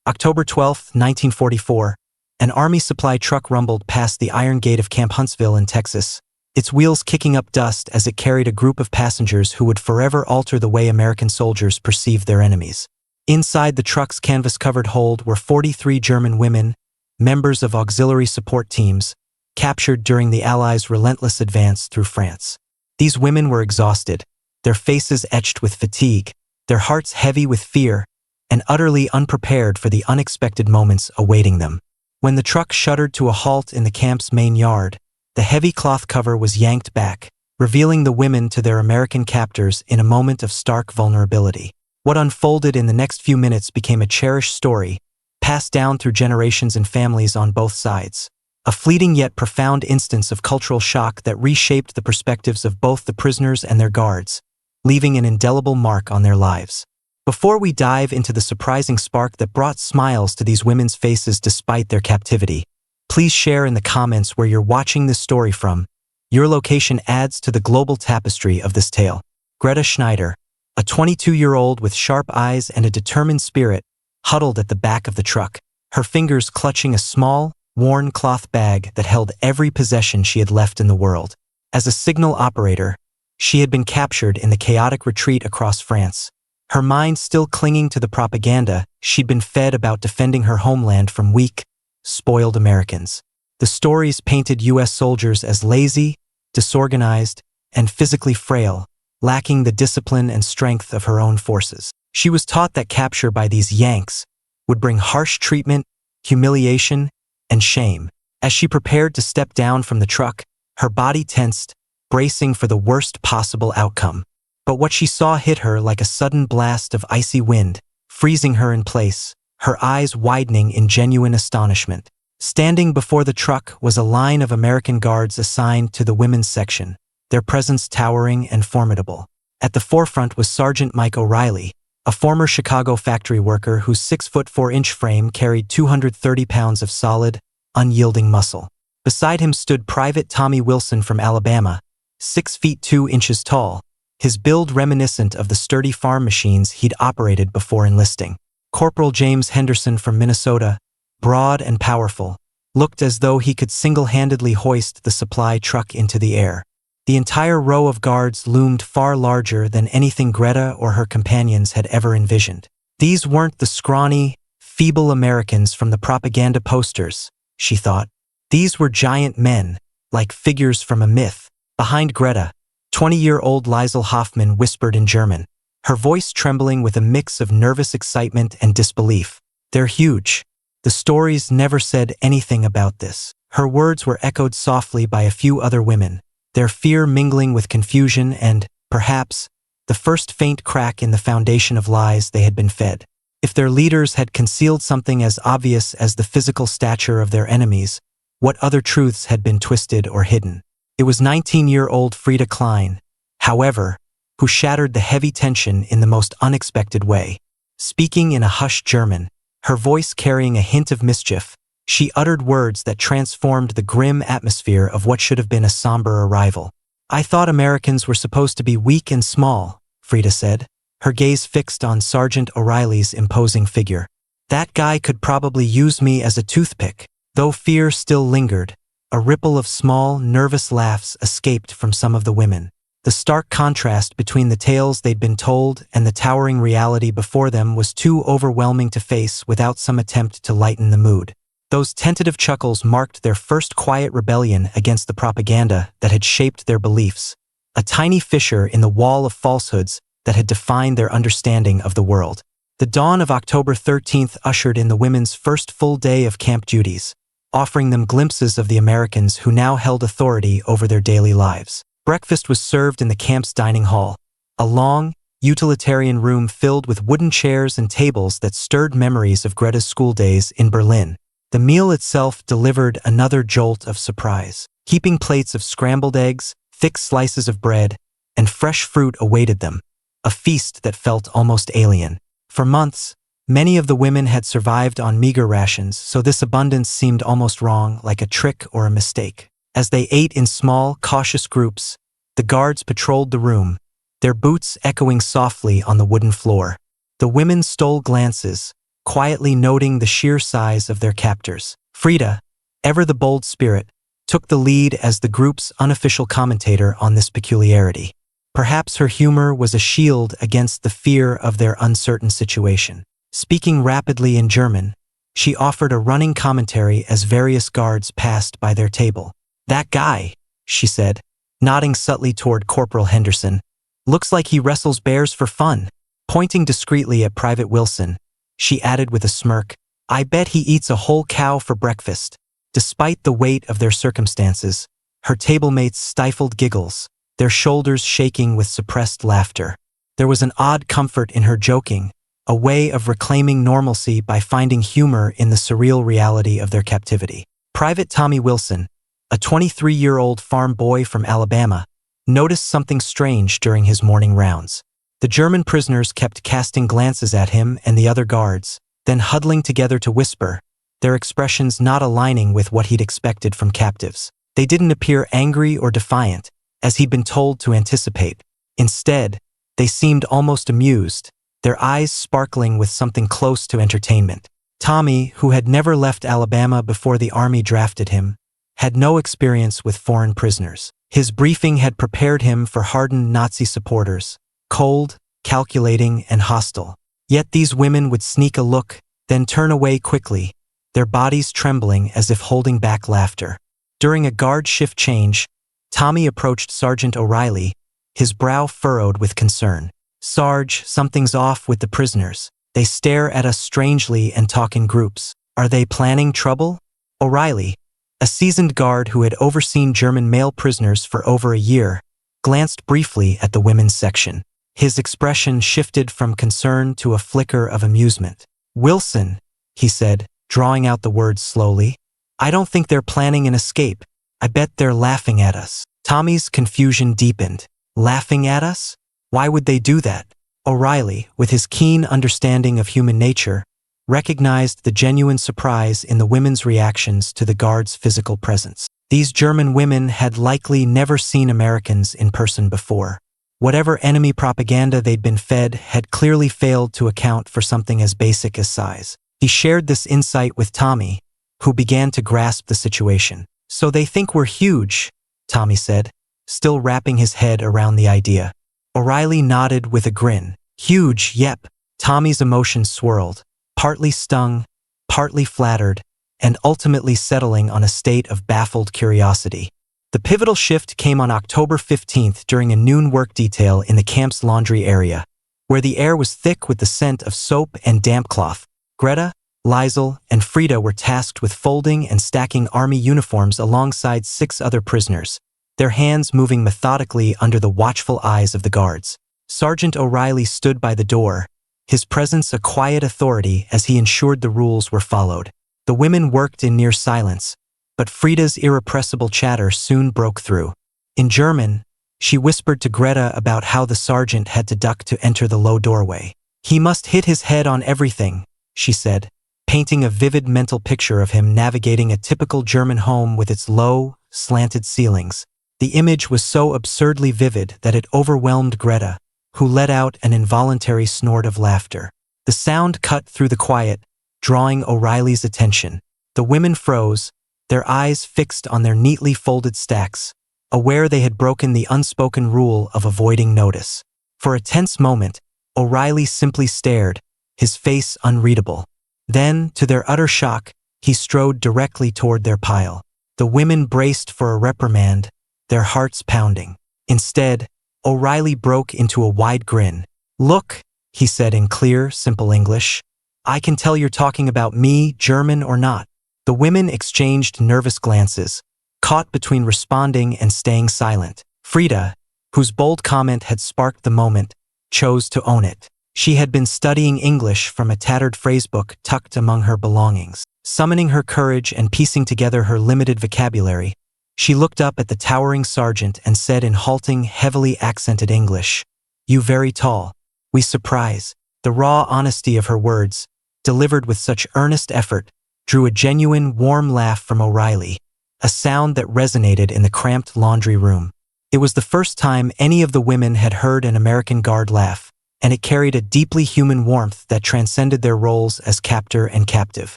October 12, 1944, an Army supply truck rumbled past the iron gate of Camp Huntsville in Texas, its wheels kicking up dust as it carried a group of passengers who would forever alter the way American soldiers perceived their enemies. Inside the truck's canvas-covered hold were 43 German women, members of auxiliary support teams, captured during the Allies' relentless advance through France. These women were exhausted, their faces etched with fatigue, their hearts heavy with fear, and utterly unprepared for the unexpected moments awaiting them. When the truck shuddered to a halt in the camp's main yard, the heavy cloth cover was yanked back, revealing the women to their American captors in a moment of stark vulnerability. What unfolded in the next few minutes became a cherished story, passed down through generations and families on both sides. A fleeting yet profound instance of cultural shock that reshaped the perspectives of both the prisoners and their guards, leaving an indelible mark on their lives. Before we dive into the surprising spark that brought smiles to these women's faces despite their captivity, please share in the comments where you're watching this story from. Your location adds to the global tapestry of this tale. Greta Schneider, a 22-year-old with sharp eyes and a determined spirit, huddled at the back of the truck, her fingers clutching a small, worn cloth bag that held every possession she had left in the world. As a signal operator, she had been captured in the chaotic retreat across France. Her mind still clinging to the propaganda she'd been fed about defending her homeland from weak, spoiled Americans. The stories painted U.S. soldiers as lazy, disorganized, and physically frail, lacking the discipline and strength of her own forces. She was taught that capture by these Yanks would bring harsh treatment, humiliation, and shame. As she prepared to step down from the truck, her body tensed, bracing for the worst possible outcome. But what she saw hit her like a sudden blast of icy wind, freezing her in place, her eyes widening in genuine astonishment. Standing before the truck was a line of American guards assigned to the women's section, their presence towering and formidable. At the forefront was Sergeant Mike O'Reilly, a former Chicago factory worker whose 6'4" frame carried 230 pounds of solid, unyielding muscle. Beside him stood Private Tommy Wilson from Alabama, 6'2" tall, his build reminiscent of the sturdy farm machines he'd operated before enlisting. Corporal James Henderson from Minnesota, broad and powerful, looked as though he could single-handedly hoist the supply truck into the air. The entire row of guards loomed far larger than anything Greta or her companions had ever envisioned. These weren't the scrawny, feeble Americans from the propaganda posters, she thought. These were giant men, like figures from a myth. Behind Greta, 20-year-old Liesl Hoffman whispered in German, her voice trembling with a mix of nervous excitement and disbelief. "They're huge. The stories never said anything about this." Her words were echoed softly by a few other women, their fear mingling with confusion and, perhaps, the first faint crack in the foundation of lies they had been fed. If their leaders had concealed something as obvious as the physical stature of their enemies, what other truths had been twisted or hidden? It was 19-year-old Frieda Klein, however, who shattered the heavy tension in the most unexpected way. Speaking in a hushed German, her voice carrying a hint of mischief, she uttered words that transformed the grim atmosphere of what should have been a somber arrival. "I thought Americans were supposed to be weak and small," Frieda said, her gaze fixed on Sergeant O'Reilly's imposing figure. "That guy could probably use me as a toothpick." Though fear still lingered, a ripple of small, nervous laughs escaped from some of the women. The stark contrast between the tales they'd been told and the towering reality before them was too overwhelming to face without some attempt to lighten the mood. Those tentative chuckles marked their first quiet rebellion against the propaganda that had shaped their beliefs, a tiny fissure in the wall of falsehoods that had defined their understanding of the world. The dawn of October 13th ushered in the women's first full day of camp duties, offering them glimpses of the Americans who now held authority over their daily lives. Breakfast was served in the camp's dining hall, a long, utilitarian room filled with wooden chairs and tables that stirred memories of Greta's school days in Berlin. The meal itself delivered another jolt of surprise. Heaping plates of scrambled eggs, thick slices of bread, and fresh fruit awaited them, a feast that felt almost alien. For months, many of the women had survived on meager rations, so this abundance seemed almost wrong, like a trick or a mistake. As they ate in small, cautious groups, the guards patrolled the room, their boots echoing softly on the wooden floor. The women stole glances, quietly noting the sheer size of their captors. Frida, ever the bold spirit, took the lead as the group's unofficial commentator on this peculiarity. Perhaps her humor was a shield against the fear of their uncertain situation. Speaking rapidly in German, she offered a running commentary as various guards passed by their table. "That guy," she said, nodding subtly toward Corporal Henderson, "looks like he wrestles bears for fun." Pointing discreetly at Private Wilson, she added with a smirk, "I bet he eats a whole cow for breakfast." Despite the weight of their circumstances, her tablemates stifled giggles, their shoulders shaking with suppressed laughter. There was an odd comfort in her joking, a way of reclaiming normalcy by finding humor in the surreal reality of their captivity. Private Tommy Wilson, a 23-year-old farm boy from Alabama, noticed something strange during his morning rounds. The German prisoners kept casting glances at him and the other guards, then huddling together to whisper, their expressions not aligning with what he'd expected from captives. They didn't appear angry or defiant, as he'd been told to anticipate. Instead, they seemed almost amused, their eyes sparkling with something close to entertainment. Tommy, who had never left Alabama before the army drafted him, had no experience with foreign prisoners. His briefing had prepared him for hardened Nazi supporters, cold, calculating, and hostile. Yet these women would sneak a look, then turn away quickly, their bodies trembling as if holding back laughter. During a guard shift change, Tommy approached Sergeant O'Reilly, his brow furrowed with concern. "Sarge, something's off with the prisoners. They stare at us strangely and talk in groups. Are they planning trouble?" O'Reilly, a seasoned guard who had overseen German male prisoners for over a year, glanced briefly at the women's section. His expression shifted from concern to a flicker of amusement. "Wilson," he said, drawing out the words slowly, "I don't think they're planning an escape. I bet they're laughing at us." Tommy's confusion deepened. Laughing at us? Why would they do that? O'Reilly, with his keen understanding of human nature, recognized the genuine surprise in the women's reactions to the guards' physical presence. These German women had likely never seen Americans in person before. Whatever enemy propaganda they'd been fed had clearly failed to account for something as basic as size. He shared this insight with Tommy, who began to grasp the situation. "So they think we're huge," Tommy said, still wrapping his head around the idea. O'Reilly nodded with a grin. "Huge, yep." Tommy's emotions swirled, partly stung, partly flattered, and ultimately settling on a state of baffled curiosity. The pivotal shift came on October 15th during a noon work detail in the camp's laundry area, where the air was thick with the scent of soap and damp cloth. Greta, Liesel, and Frida were tasked with folding and stacking army uniforms alongside 6 other prisoners, their hands moving methodically under the watchful eyes of the guards. Sergeant O'Reilly stood by the door, his presence a quiet authority as he ensured the rules were followed. The women worked in near silence, but Frida's irrepressible chatter soon broke through. In German, she whispered to Greta about how the sergeant had to duck to enter the low doorway. "He must hit his head on everything," she said, painting a vivid mental picture of him navigating a typical German home with its low, slanted ceilings. The image was so absurdly vivid that it overwhelmed Greta, who let out an involuntary snort of laughter. The sound cut through the quiet, drawing O'Reilly's attention. The women froze, their eyes fixed on their neatly folded stacks, aware they had broken the unspoken rule of avoiding notice. For a tense moment, O'Reilly simply stared, his face unreadable. Then, to their utter shock, he strode directly toward their pile. The women braced for a reprimand, their hearts pounding. Instead, O'Reilly broke into a wide grin. "Look," he said in clear, simple English, "I can tell you're talking about me, German or not." The women exchanged nervous glances, caught between responding and staying silent. Frida, whose bold comment had sparked the moment, chose to own it. She had been studying English from a tattered phrasebook tucked among her belongings. Summoning her courage and piecing together her limited vocabulary, she looked up at the towering sergeant and said in halting, heavily accented English, "You very tall. We surprise." The raw honesty of her words, delivered with such earnest effort, drew a genuine, warm laugh from O'Reilly, a sound that resonated in the cramped laundry room. It was the first time any of the women had heard an American guard laugh, and it carried a deeply human warmth that transcended their roles as captor and captive.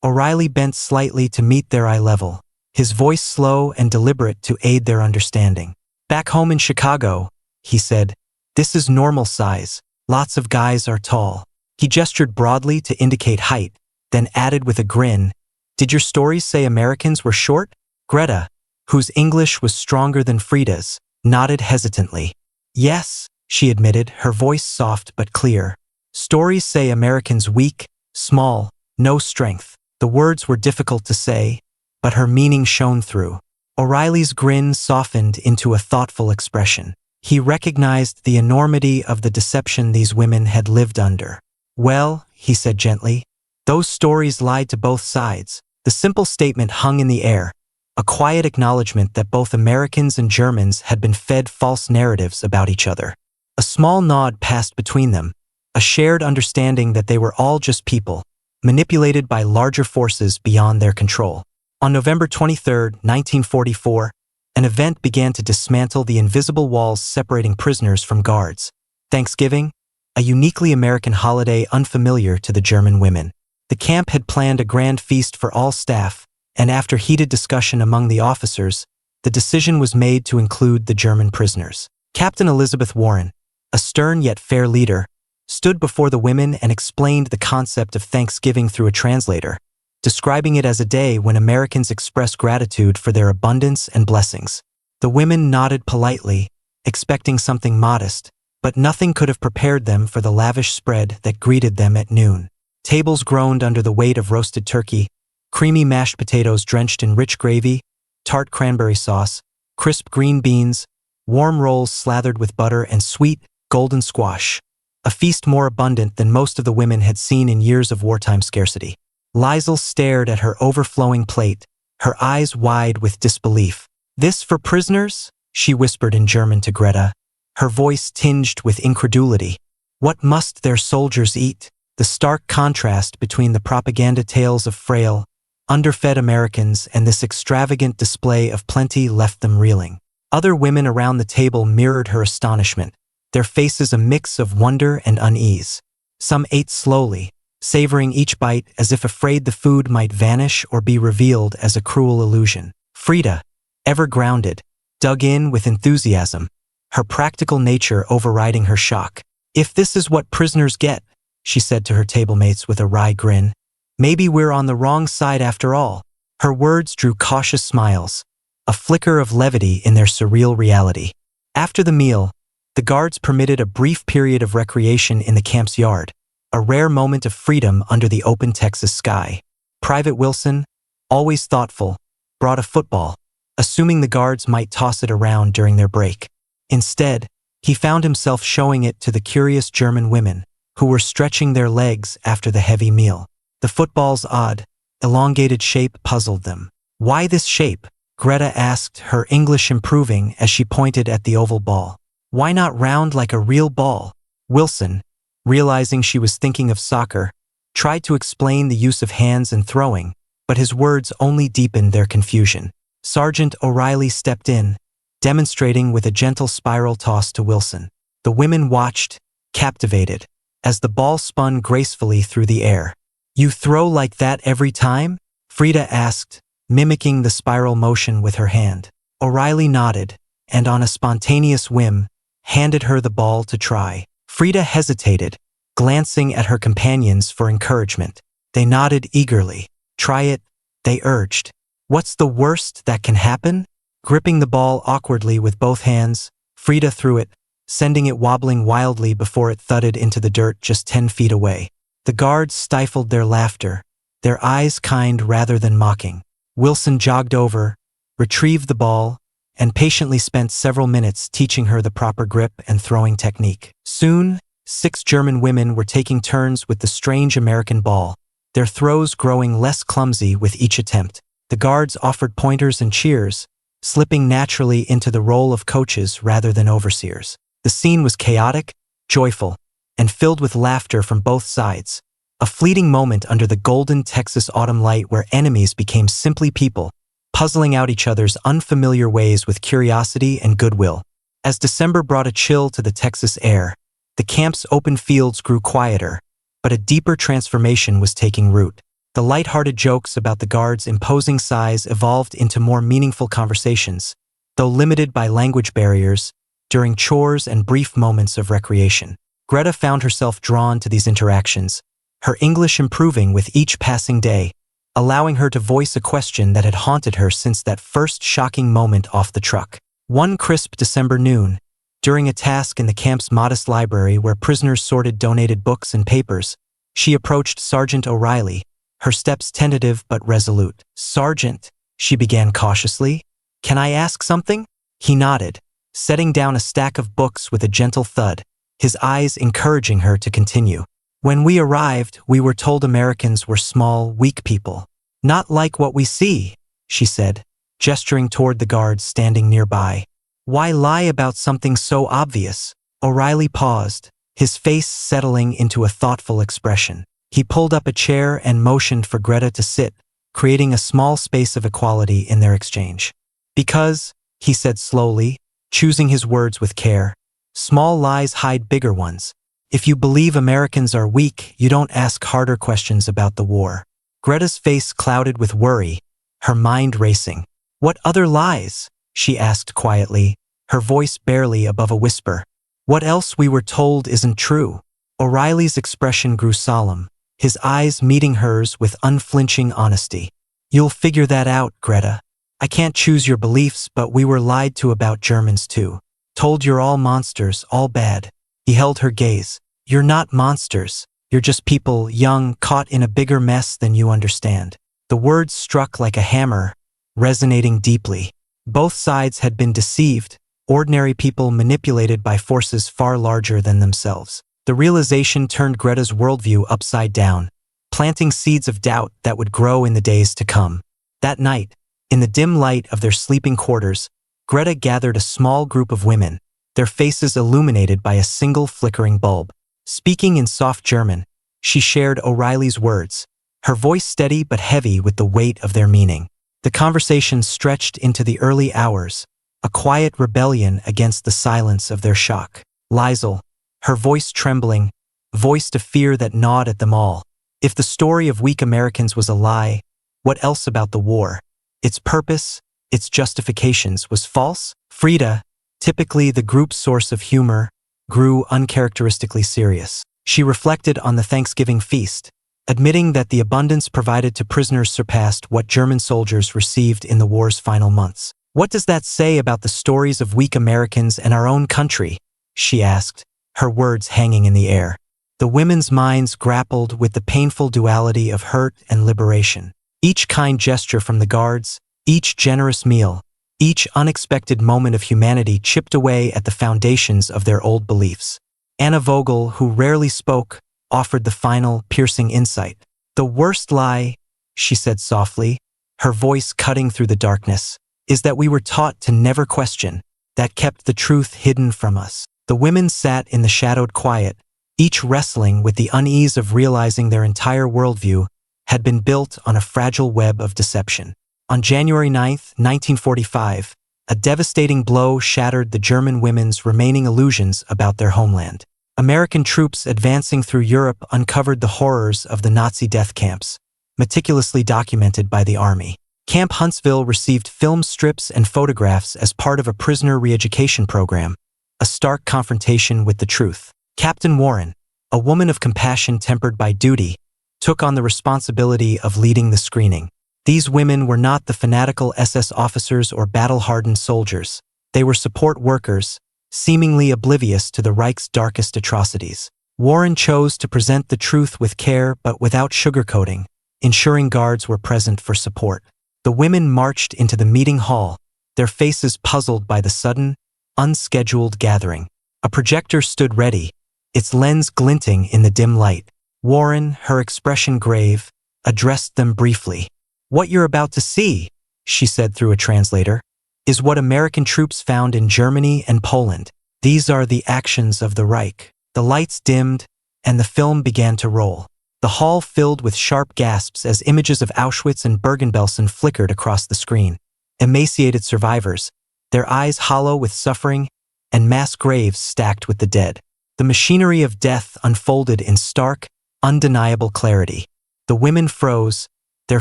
O'Reilly bent slightly to meet their eye level, his voice slow and deliberate to aid their understanding. "Back home in Chicago," he said, "this is normal size. Lots of guys are tall." He gestured broadly to indicate height, then added with a grin, "Did your stories say Americans were short?" Greta, whose English was stronger than Frida's, nodded hesitantly. "Yes," she admitted, her voice soft but clear. "Stories say Americans weak, small, no strength." The words were difficult to say, but her meaning shone through. O'Reilly's grin softened into a thoughtful expression. He recognized the enormity of the deception these women had lived under. "Well," he said gently, "those stories lied to both sides." The simple statement hung in the air, a quiet acknowledgement that both Americans and Germans had been fed false narratives about each other. A small nod passed between them, a shared understanding that they were all just people, manipulated by larger forces beyond their control. On November 23, 1944, an event began to dismantle the invisible walls separating prisoners from guards. Thanksgiving, a uniquely American holiday unfamiliar to the German women. The camp had planned a grand feast for all staff, and after heated discussion among the officers, the decision was made to include the German prisoners. Captain Elizabeth Warren, a stern yet fair leader, stood before the women and explained the concept of Thanksgiving through a translator, describing it as a day when Americans express gratitude for their abundance and blessings. The women nodded politely, expecting something modest, but nothing could have prepared them for the lavish spread that greeted them at noon. Tables groaned under the weight of roasted turkey, creamy mashed potatoes drenched in rich gravy, tart cranberry sauce, crisp green beans, warm rolls slathered with butter, and sweet, golden squash. A feast more abundant than most of the women had seen in years of wartime scarcity. Liesl stared at her overflowing plate, her eyes wide with disbelief. "This for prisoners?" she whispered in German to Greta, her voice tinged with incredulity. "What must their soldiers eat?" The stark contrast between the propaganda tales of frail, underfed Americans and this extravagant display of plenty left them reeling. Other women around the table mirrored her astonishment, their faces a mix of wonder and unease. Some ate slowly, savoring each bite as if afraid the food might vanish or be revealed as a cruel illusion. Frida, ever grounded, dug in with enthusiasm, her practical nature overriding her shock. "If this is what prisoners get," she said to her tablemates with a wry grin, "maybe we're on the wrong side after all." Her words drew cautious smiles, a flicker of levity in their surreal reality. After the meal, the guards permitted a brief period of recreation in the camp's yard, a rare moment of freedom under the open Texas sky. Private Wilson, always thoughtful, brought a football, assuming the guards might toss it around during their break. Instead, he found himself showing it to the curious German women, who were stretching their legs after the heavy meal. The football's odd, elongated shape puzzled them. "Why this shape?" Greta asked, her English improving as she pointed at the oval ball. "Why not round like a real ball?" Wilson, realizing she was thinking of soccer, tried to explain the use of hands and throwing, but his words only deepened their confusion. Sergeant O'Reilly stepped in, demonstrating with a gentle spiral toss to Wilson. The women watched, captivated, as the ball spun gracefully through the air. "You throw like that every time?" Frida asked, mimicking the spiral motion with her hand. O'Reilly nodded, and on a spontaneous whim, handed her the ball to try. Frida hesitated, glancing at her companions for encouragement. They nodded eagerly. "Try it," they urged. "What's the worst that can happen?" Gripping the ball awkwardly with both hands, Frida threw it, sending it wobbling wildly before it thudded into the dirt just 10 feet away. The guards stifled their laughter, their eyes kind rather than mocking. Wilson jogged over, retrieved the ball, and patiently spent several minutes teaching her the proper grip and throwing technique. Soon, 6 German women were taking turns with the strange American ball, their throws growing less clumsy with each attempt. The guards offered pointers and cheers, slipping naturally into the role of coaches rather than overseers. The scene was chaotic, joyful, and filled with laughter from both sides, a fleeting moment under the golden Texas autumn light where enemies became simply people, puzzling out each other's unfamiliar ways with curiosity and goodwill. As December brought a chill to the Texas air, The camp's open fields grew quieter, but a deeper transformation was taking root. The light-hearted jokes about the guards' imposing size evolved into more meaningful conversations, though limited by language barriers, during chores and brief moments of recreation. Greta found herself drawn to these interactions, her English improving with each passing day, allowing her to voice a question that had haunted her since that first shocking moment off the truck. One crisp December noon, during a task in the camp's modest library where prisoners sorted donated books and papers, she approached Sergeant O'Reilly, her steps tentative but resolute. "Sergeant," she began cautiously, "can I ask something?" He nodded, setting down a stack of books with a gentle thud, his eyes encouraging her to continue. "When we arrived, we were told Americans were small, weak people. Not like what we see," she said, gesturing toward the guards standing nearby. "Why lie about something so obvious?" O'Reilly paused, his face settling into a thoughtful expression. He pulled up a chair and motioned for Greta to sit, creating a small space of equality in their exchange. "Because," he said slowly, choosing his words with care, "small lies hide bigger ones. If you believe Americans are weak, you don't ask harder questions about the war." Greta's face clouded with worry, her mind racing. "What other lies?" she asked quietly, her voice barely above a whisper. "What else we were told isn't true?" O'Reilly's expression grew solemn, his eyes meeting hers with unflinching honesty. "You'll figure that out, Greta. I can't choose your beliefs, but we were lied to about Germans too. Told you're all monsters, all bad." He held her gaze. "You're not monsters. You're just people, young, caught in a bigger mess than you understand." The words struck like a hammer, resonating deeply. Both sides had been deceived, ordinary people manipulated by forces far larger than themselves. The realization turned Greta's worldview upside down, planting seeds of doubt that would grow in the days to come. That night, in the dim light of their sleeping quarters, Greta gathered a small group of women, their faces illuminated by a single flickering bulb. Speaking in soft German, she shared O'Reilly's words, her voice steady but heavy with the weight of their meaning. The conversation stretched into the early hours, a quiet rebellion against the silence of their shock. Liesel, her voice trembling, voiced a fear that gnawed at them all. If the story of weak Americans was a lie, what else about the war? Its purpose, its justifications, was false? Frida, typically the group's source of humor, grew uncharacteristically serious. She reflected on the Thanksgiving feast, admitting that the abundance provided to prisoners surpassed what German soldiers received in the war's final months. "What does that say about the stories of weak Americans and our own country?" she asked, her words hanging in the air. The women's minds grappled with the painful duality of hurt and liberation. Each kind gesture from the guards, each generous meal, each unexpected moment of humanity chipped away at the foundations of their old beliefs. Anna Vogel, who rarely spoke, offered the final, piercing insight. "The worst lie," she said softly, her voice cutting through the darkness, "is that we were taught to never question, that kept the truth hidden from us." The women sat in the shadowed quiet, each wrestling with the unease of realizing their entire worldview had been built on a fragile web of deception. On January 9, 1945, a devastating blow shattered the German women's remaining illusions about their homeland. American troops advancing through Europe uncovered the horrors of the Nazi death camps, meticulously documented by the army. Camp Huntsville received film strips and photographs as part of a prisoner re-education program, a stark confrontation with the truth. Captain Warren, a woman of compassion tempered by duty, took on the responsibility of leading the screening. These women were not the fanatical SS officers or battle-hardened soldiers. They were support workers, seemingly oblivious to the Reich's darkest atrocities. Warren chose to present the truth with care but without sugarcoating, ensuring guards were present for support. The women marched into the meeting hall, their faces puzzled by the sudden, unscheduled gathering. A projector stood ready, its lens glinting in the dim light. Warren, her expression grave, addressed them briefly. "What you're about to see," she said through a translator, "is what American troops found in Germany and Poland. These are the actions of the Reich." The lights dimmed, and the film began to roll. The hall filled with sharp gasps as images of Auschwitz and Bergen-Belsen flickered across the screen. Emaciated survivors, their eyes hollow with suffering, and mass graves stacked with the dead. The machinery of death unfolded in stark, undeniable clarity. The women froze, their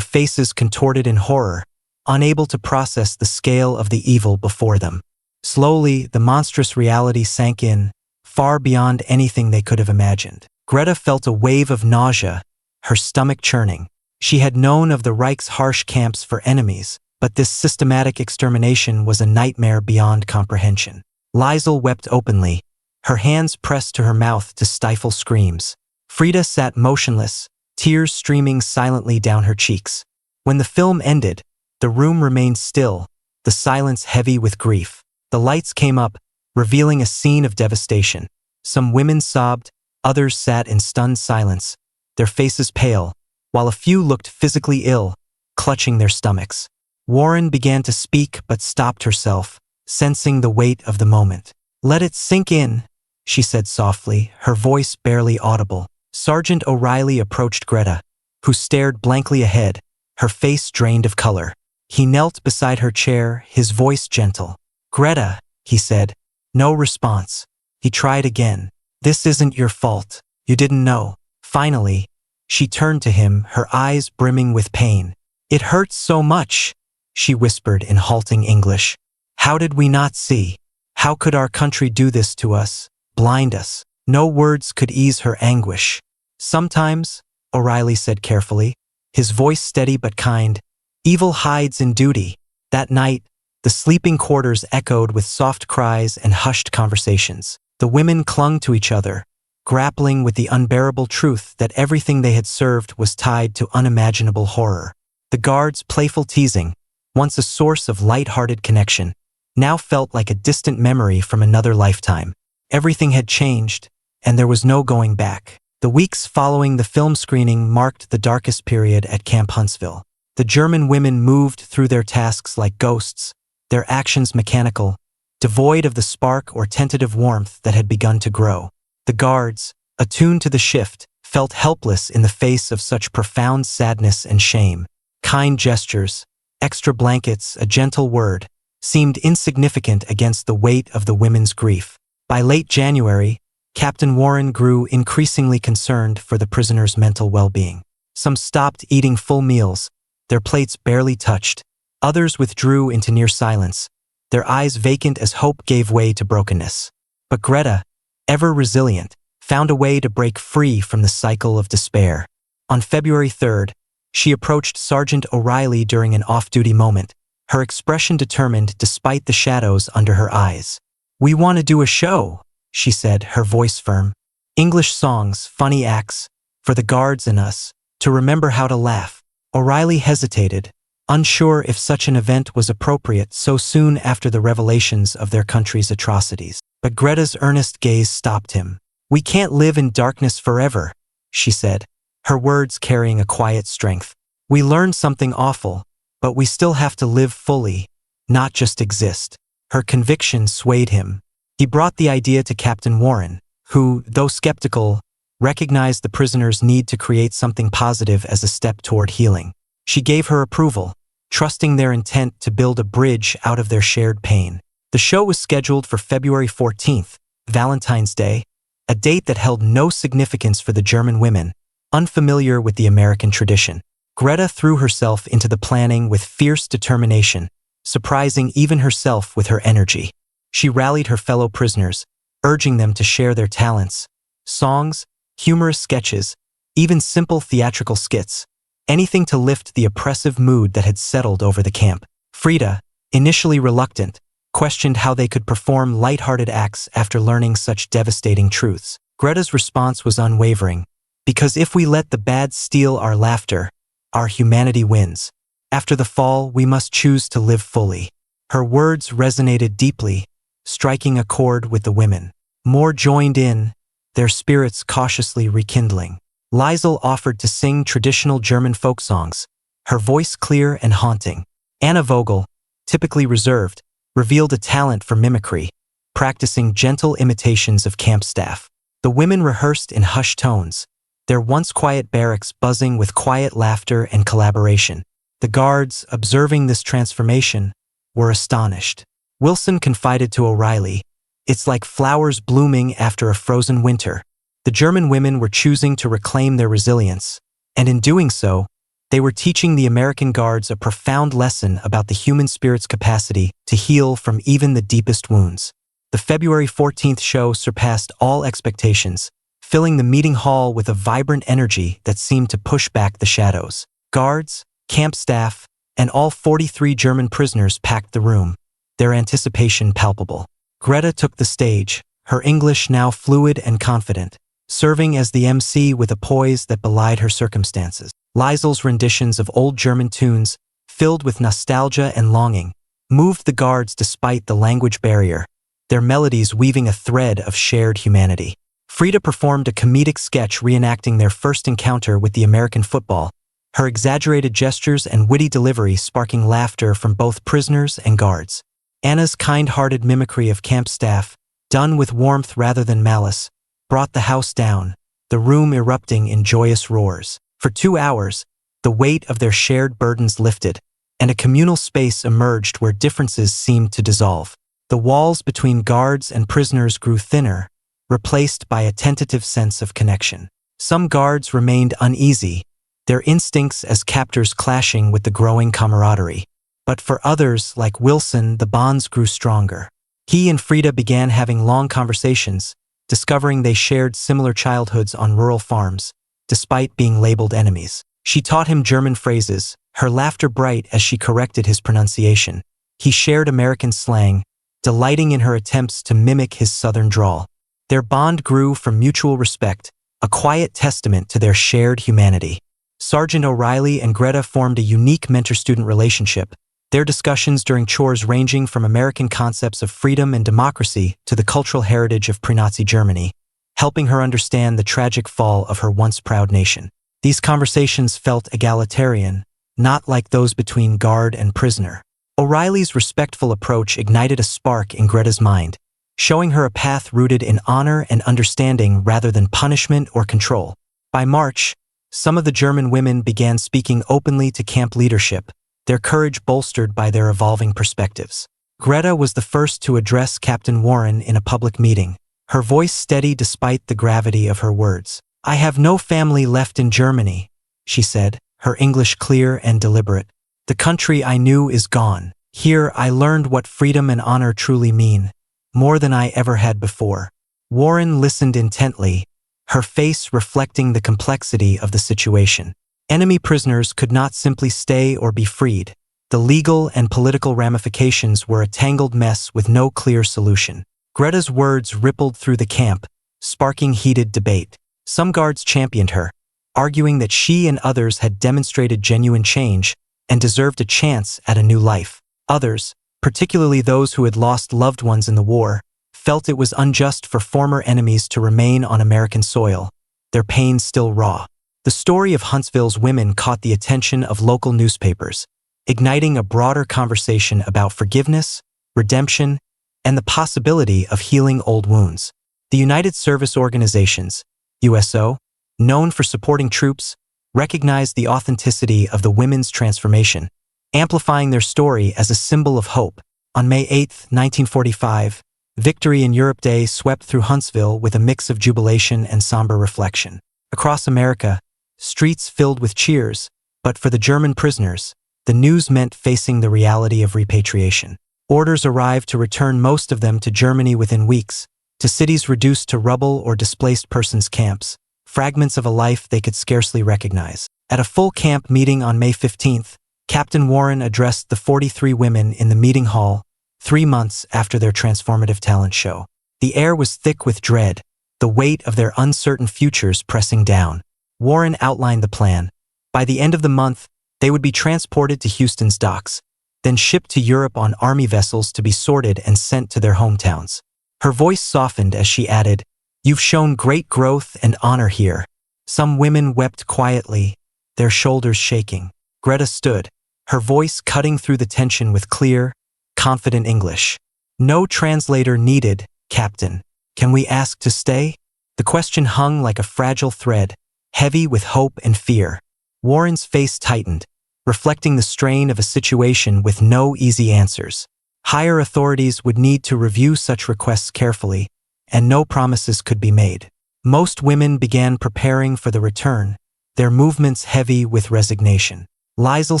faces contorted in horror, unable to process the scale of the evil before them. Slowly, the monstrous reality sank in, far beyond anything they could have imagined. Greta felt a wave of nausea, her stomach churning. She had known of the Reich's harsh camps for enemies, but this systematic extermination was a nightmare beyond comprehension. Liesl wept openly, her hands pressed to her mouth to stifle screams. Frida sat motionless, tears streaming silently down her cheeks. When the film ended, the room remained still, the silence heavy with grief. The lights came up, revealing a scene of devastation. Some women sobbed, others sat in stunned silence, their faces pale, while a few looked physically ill, clutching their stomachs. Warren began to speak but stopped herself, sensing the weight of the moment. "Let it sink in," she said softly, her voice barely audible. Sergeant O'Reilly approached Greta, who stared blankly ahead, her face drained of color. He knelt beside her chair, his voice gentle. "Greta," he said. No response. He tried again. "This isn't your fault. You didn't know." Finally, she turned to him, her eyes brimming with pain. "It hurts so much," she whispered in halting English. "How did we not see? How could our country do this to us, blind us?" No words could ease her anguish. "Sometimes," O'Reilly said carefully, his voice steady but kind, "evil hides in duty." That night, the sleeping quarters echoed with soft cries and hushed conversations. The women clung to each other, grappling with the unbearable truth that everything they had served was tied to unimaginable horror. The guards' playful teasing, once a source of light-hearted connection, now felt like a distant memory from another lifetime. Everything had changed, and there was no going back. The weeks following the film screening marked the darkest period at Camp Huntsville. The German women moved through their tasks like ghosts, their actions mechanical, devoid of the spark or tentative warmth that had begun to grow. The guards, attuned to the shift, felt helpless in the face of such profound sadness and shame. Kind gestures, extra blankets, a gentle word, seemed insignificant against the weight of the women's grief. By late January, Captain Warren grew increasingly concerned for the prisoners' mental well-being. Some stopped eating full meals, their plates barely touched. Others withdrew into near silence, their eyes vacant as hope gave way to brokenness. But Greta, ever resilient, found a way to break free from the cycle of despair. On February 3rd, she approached Sergeant O'Reilly during an off-duty moment, her expression determined despite the shadows under her eyes. "We want to do a show," she said, her voice firm. "English songs, funny acts, for the guards and us, to remember how to laugh." O'Reilly hesitated, unsure if such an event was appropriate so soon after the revelations of their country's atrocities. But Greta's earnest gaze stopped him. "We can't live in darkness forever," she said, her words carrying a quiet strength. "We learned something awful, but we still have to live fully, not just exist." Her conviction swayed him. He brought the idea to Captain Warren, who, though skeptical, recognized the prisoners' need to create something positive as a step toward healing. She gave her approval, trusting their intent to build a bridge out of their shared pain. The show was scheduled for February 14th, Valentine's Day, a date that held no significance for the German women, unfamiliar with the American tradition. Greta threw herself into the planning with fierce determination, surprising even herself with her energy. She rallied her fellow prisoners, urging them to share their talents. Songs, humorous sketches, even simple theatrical skits, anything to lift the oppressive mood that had settled over the camp. Frida, initially reluctant, questioned how they could perform light-hearted acts after learning such devastating truths. Greta's response was unwavering, "Because if we let the bad steal our laughter, our humanity wins. After the fall, we must choose to live fully." Her words resonated deeply, striking a chord with the women. More joined in, their spirits cautiously rekindling. Liesl offered to sing traditional German folk songs, her voice clear and haunting. Anna Vogel, typically reserved, revealed a talent for mimicry, practicing gentle imitations of camp staff. The women rehearsed in hushed tones, their once quiet barracks buzzing with quiet laughter and collaboration. The guards, observing this transformation, were astonished. Wilson confided to O'Reilly, It's like flowers blooming after a frozen winter. The German women were choosing to reclaim their resilience, and in doing so, they were teaching the American Guards a profound lesson about the human spirit's capacity to heal from even the deepest wounds. The February 14th show surpassed all expectations, filling the meeting hall with a vibrant energy that seemed to push back the shadows. Guards, camp staff, and all 43 German prisoners packed the room, their anticipation palpable. Greta took the stage, her English now fluid and confident, serving as the MC with a poise that belied her circumstances. Liesel's renditions of old German tunes, filled with nostalgia and longing, moved the guards despite the language barrier, their melodies weaving a thread of shared humanity. Frida performed a comedic sketch reenacting their first encounter with the American football, her exaggerated gestures and witty delivery sparking laughter from both prisoners and guards. Anna's kind-hearted mimicry of camp staff, done with warmth rather than malice, brought the house down, the room erupting in joyous roars. For 2 hours, the weight of their shared burdens lifted, and a communal space emerged where differences seemed to dissolve. The walls between guards and prisoners grew thinner, replaced by a tentative sense of connection. Some guards remained uneasy, their instincts as captors clashing with the growing camaraderie. But for others, like Wilson, the bonds grew stronger. He and Frida began having long conversations, discovering they shared similar childhoods on rural farms, despite being labeled enemies. She taught him German phrases, her laughter bright as she corrected his pronunciation. He shared American slang, delighting in her attempts to mimic his southern drawl. Their bond grew from mutual respect, a quiet testament to their shared humanity. Sergeant O'Reilly and Greta formed a unique mentor-student relationship, their discussions during chores ranging from American concepts of freedom and democracy to the cultural heritage of pre-Nazi Germany, helping her understand the tragic fall of her once proud nation. These conversations felt egalitarian, not like those between guard and prisoner. O'Reilly's respectful approach ignited a spark in Greta's mind, showing her a path rooted in honor and understanding rather than punishment or control. By March, some of the German women began speaking openly to camp leadership, their courage bolstered by their evolving perspectives. Greta was the first to address Captain Warren in a public meeting, her voice steady despite the gravity of her words. "I have no family left in Germany," she said, her English clear and deliberate. "The country I knew is gone. Here I learned what freedom and honor truly mean, more than I ever had before." Warren listened intently, her face reflecting the complexity of the situation. Enemy prisoners could not simply stay or be freed. The legal and political ramifications were a tangled mess with no clear solution. Greta's words rippled through the camp, sparking heated debate. Some guards championed her, arguing that she and others had demonstrated genuine change and deserved a chance at a new life. Others, particularly those who had lost loved ones in the war, felt it was unjust for former enemies to remain on American soil, their pain still raw. The story of Huntsville's women caught the attention of local newspapers, igniting a broader conversation about forgiveness, redemption, and the possibility of healing old wounds. The United Service Organizations, USO, known for supporting troops, recognized the authenticity of the women's transformation, amplifying their story as a symbol of hope. On May 8, 1945, Victory in Europe Day swept through Huntsville with a mix of jubilation and somber reflection. Across America, streets filled with cheers, but for the German prisoners, the news meant facing the reality of repatriation. Orders arrived to return most of them to Germany within weeks, to cities reduced to rubble or displaced persons camps, fragments of a life they could scarcely recognize. At a full camp meeting on May 15th, Captain Warren addressed the 43 women in the meeting hall, 3 months after their transformative talent show. The air was thick with dread, the weight of their uncertain futures pressing down. Warren outlined the plan. By the end of the month, they would be transported to Houston's docks, then shipped to Europe on army vessels to be sorted and sent to their hometowns. Her voice softened as she added, "You've shown great growth and honor here." Some women wept quietly, their shoulders shaking. Greta stood, her voice cutting through the tension with clear, confident English. "No translator needed, Captain. Can we ask to stay?" The question hung like a fragile thread, heavy with hope and fear. Warren's face tightened, reflecting the strain of a situation with no easy answers. Higher authorities would need to review such requests carefully, and no promises could be made. Most women began preparing for the return, their movements heavy with resignation. Liesl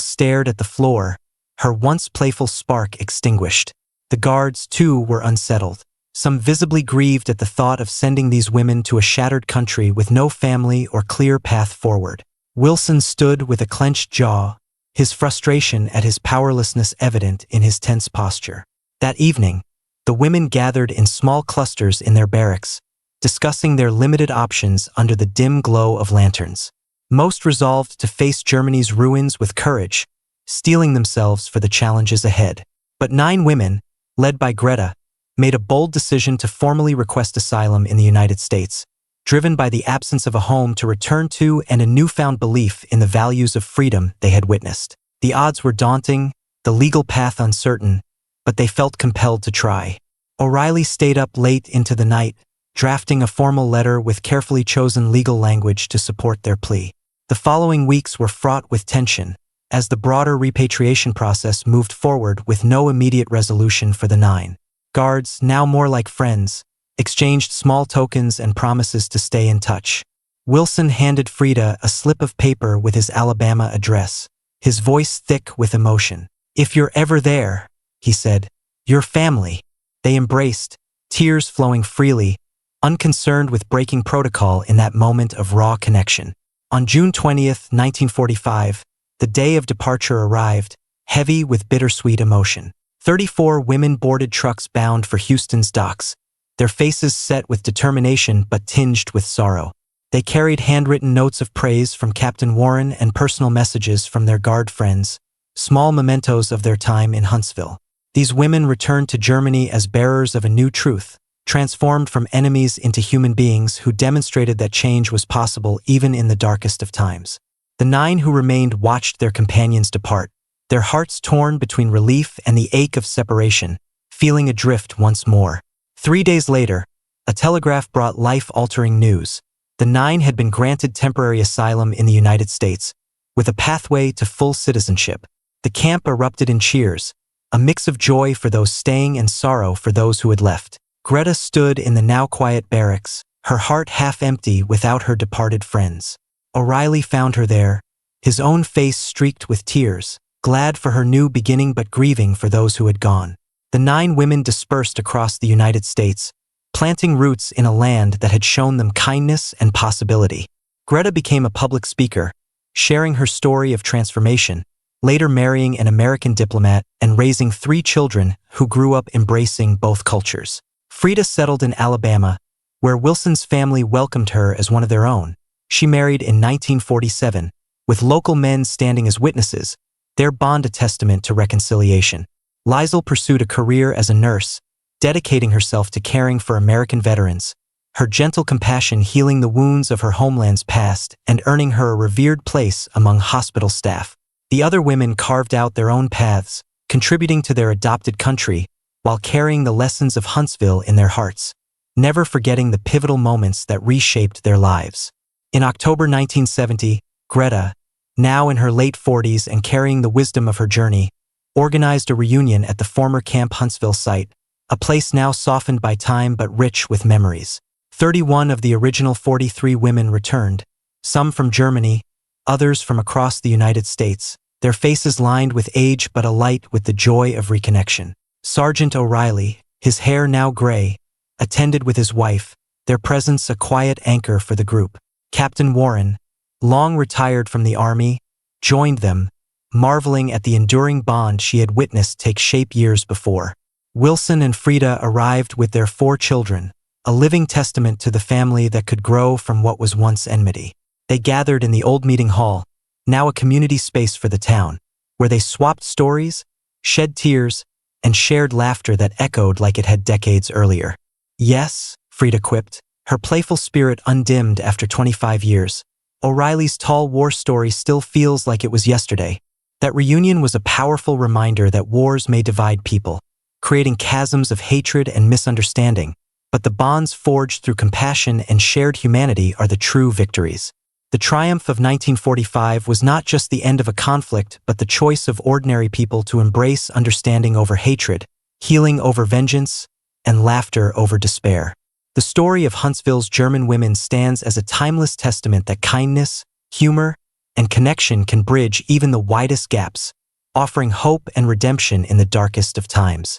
stared at the floor, her once playful spark extinguished. The guards, too, were unsettled, some visibly grieved at the thought of sending these women to a shattered country with no family or clear path forward. Wilson stood with a clenched jaw, his frustration at his powerlessness evident in his tense posture. That evening, the women gathered in small clusters in their barracks, discussing their limited options under the dim glow of lanterns. Most resolved to face Germany's ruins with courage, steeling themselves for the challenges ahead. But 9 women, led by Greta, made a bold decision to formally request asylum in the United States, driven by the absence of a home to return to and a newfound belief in the values of freedom they had witnessed. The odds were daunting, the legal path uncertain, but they felt compelled to try. O'Reilly stayed up late into the night, drafting a formal letter with carefully chosen legal language to support their plea. The following weeks were fraught with tension, as the broader repatriation process moved forward with no immediate resolution for the 9. Guards, now more like friends, exchanged small tokens and promises to stay in touch. Wilson handed Frida a slip of paper with his Alabama address, his voice thick with emotion. "If you're ever there," he said, "your family." They embraced, tears flowing freely, unconcerned with breaking protocol in that moment of raw connection. On June 20th, 1945, the day of departure arrived, heavy with bittersweet emotion. 34 women boarded trucks bound for Houston's docks, their faces set with determination but tinged with sorrow. They carried handwritten notes of praise from Captain Warren and personal messages from their guard friends, small mementos of their time in Huntsville. These women returned to Germany as bearers of a new truth, transformed from enemies into human beings who demonstrated that change was possible even in the darkest of times. The 9 who remained watched their companions depart, their hearts torn between relief and the ache of separation, feeling adrift once more. 3 days later, a telegraph brought life-altering news. The 9 had been granted temporary asylum in the United States, with a pathway to full citizenship. The camp erupted in cheers, a mix of joy for those staying and sorrow for those who had left. Greta stood in the now quiet barracks, her heart half empty without her departed friends. O'Reilly found her there, his own face streaked with tears, glad for her new beginning but grieving for those who had gone. The 9 women dispersed across the United States, planting roots in a land that had shown them kindness and possibility. Greta became a public speaker, sharing her story of transformation, later marrying an American diplomat and raising 3 children who grew up embracing both cultures. Frida settled in Alabama, where Wilson's family welcomed her as one of their own. She married in 1947, with local men standing as witnesses, their bond a testament to reconciliation. Liesl pursued a career as a nurse, dedicating herself to caring for American veterans, her gentle compassion healing the wounds of her homeland's past and earning her a revered place among hospital staff. The other women carved out their own paths, contributing to their adopted country, while carrying the lessons of Huntsville in their hearts, never forgetting the pivotal moments that reshaped their lives. In October 1970, Greta, now in her late 40s and carrying the wisdom of her journey, organized a reunion at the former Camp Huntsville site, a place now softened by time but rich with memories. 31 of the original 43 women returned, some from Germany, others from across the United States, their faces lined with age but alight with the joy of reconnection. Sergeant O'Reilly, his hair now gray, attended with his wife, their presence a quiet anchor for the group. Captain Warren, long retired from the Army, joined them, marveling at the enduring bond she had witnessed take shape years before. Wilson and Frida arrived with their 4 children, a living testament to the family that could grow from what was once enmity. They gathered in the old meeting hall, now a community space for the town, where they swapped stories, shed tears, and shared laughter that echoed like it had decades earlier. "Yes," Frida quipped, her playful spirit undimmed after 25 years. "O'Reilly's tall war story still feels like it was yesterday." That reunion was a powerful reminder that wars may divide people, creating chasms of hatred and misunderstanding, but the bonds forged through compassion and shared humanity are the true victories. The triumph of 1945 was not just the end of a conflict but the choice of ordinary people to embrace understanding over hatred, healing over vengeance, and laughter over despair. The story of Huntsville's German women stands as a timeless testament that kindness, humor, and connection can bridge even the widest gaps, offering hope and redemption in the darkest of times.